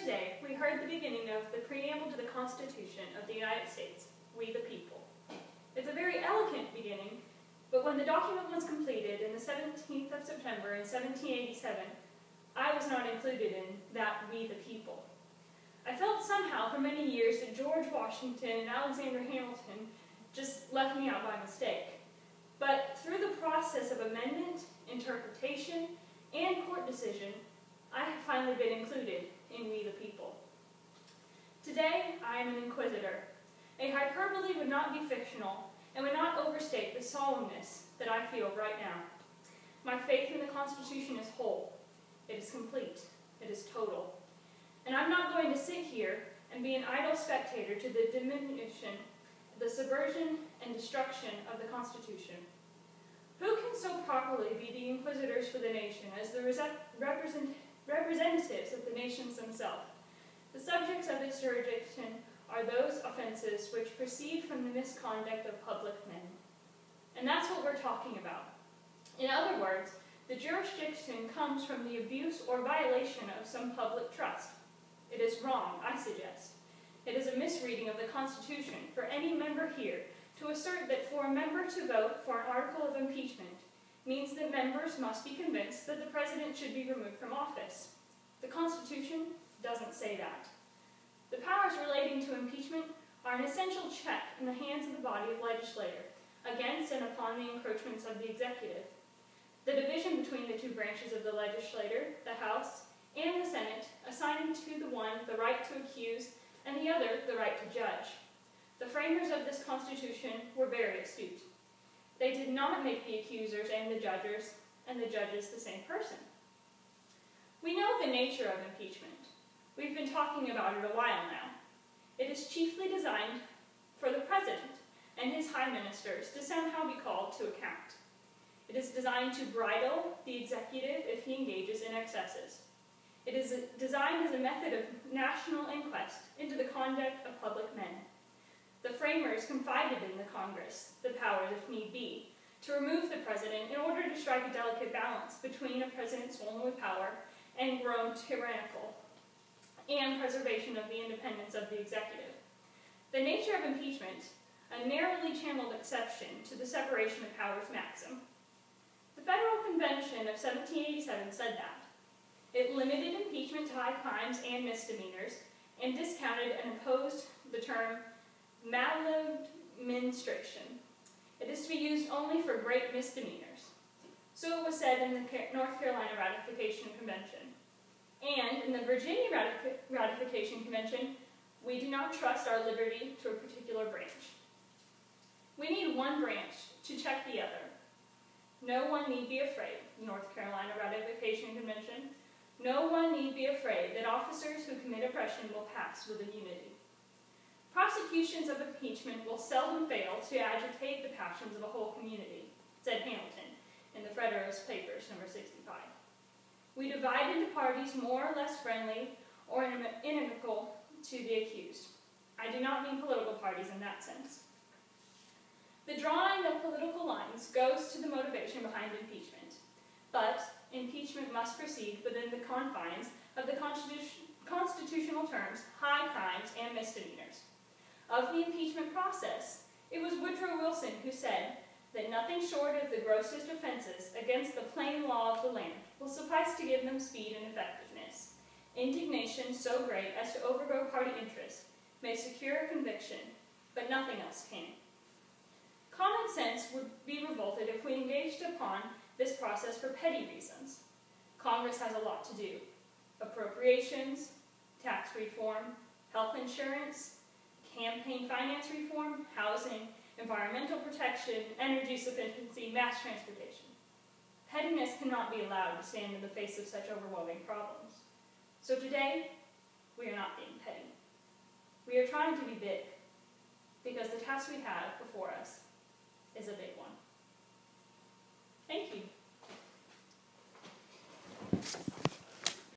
today, we heard the beginning of the preamble to the Constitution of the United States, We the People. It's a very elegant beginning, but when the document was completed in the 17th of September in 1787, I was not included in that We the People. I felt somehow for many years that George Washington and Alexander Hamilton just left me out by mistake. But through the process of amendment, interpretation, and court decision, I have finally been included in We the People. Today, I am an inquisitor. A hyperbole would not be fictional and would not overstate the solemnness that I feel right now. My faith in the Constitution is whole. It is complete. It is total. And I'm not going to sit here and be an idle spectator to the diminution, the subversion, and destruction of the Constitution. Who can so properly be the inquisitors for the nation as the representatives of the nations themselves? The subjects of its jurisdiction are those offenses which proceed from the misconduct of public men. And that's what we're talking about. In other words, the jurisdiction comes from the abuse or violation of some public trust. It is wrong, I suggest. It is a misreading of the Constitution for any member here to assert that for a member to vote for an article of impeachment means that members must be convinced that the president should be removed from office. The Constitution doesn't say that. The powers relating to impeachment are an essential check in the hands of the body of legislature against and upon the encroachments of the executive. The division between the two branches of the legislature, the House and the Senate, assigning to the one the right to accuse and the other the right to judge. The framers of this Constitution were very astute. They did not make the accusers and the judges the same person. We know the nature of impeachment. We've been talking about it a while now. It is chiefly designed for the president and his high ministers to somehow be called to account. It is designed to bridle the executive if he engages in excesses. It is designed as a method of national inquest into the conduct of public men. The framers confided in the Congress the powers, if need be, to remove the president in order to strike a delicate balance between a president swollen with power and grown tyrannical, and preservation of the independence of the executive. The nature of impeachment, a narrowly channeled exception to the separation of powers maxim. The Federal Convention of 1787 said that. It limited impeachment to high crimes and misdemeanors, and discounted and opposed the term maladministration. It is to be used only for great misdemeanors. So it was said in the North Carolina Ratification Convention. And in the Virginia Ratification Convention, we do not trust our liberty to a particular branch. We need one branch to check the other. No one need be afraid, North Carolina Ratification Convention. No one need be afraid that officers who commit oppression will pass with immunity. Prosecutions of impeachment will seldom fail to agitate the passions of a whole community, said Hamilton in the Federalist Papers, number 65. We divide into parties more or less friendly or inimical to the accused. I do not mean political parties in that sense. The drawing of political lines goes to the motivation behind impeachment, but impeachment must proceed within the confines of the constitutional terms, high crimes and misdemeanors. Of the impeachment process, it was Woodrow Wilson who said that nothing short of the grossest offenses against the plain law of the land will suffice to give them speed and effectiveness. Indignation so great as to overgo party interest may secure a conviction, but nothing else can. Common sense would be revolted if we engaged upon this process for petty reasons. Congress has a lot to do. Appropriations, tax reform, health insurance, campaign finance reform, housing, environmental protection, energy sufficiency, mass transportation. Pettiness cannot be allowed to stand in the face of such overwhelming problems. So today, we are not being petty. We are trying to be big, because the task we have before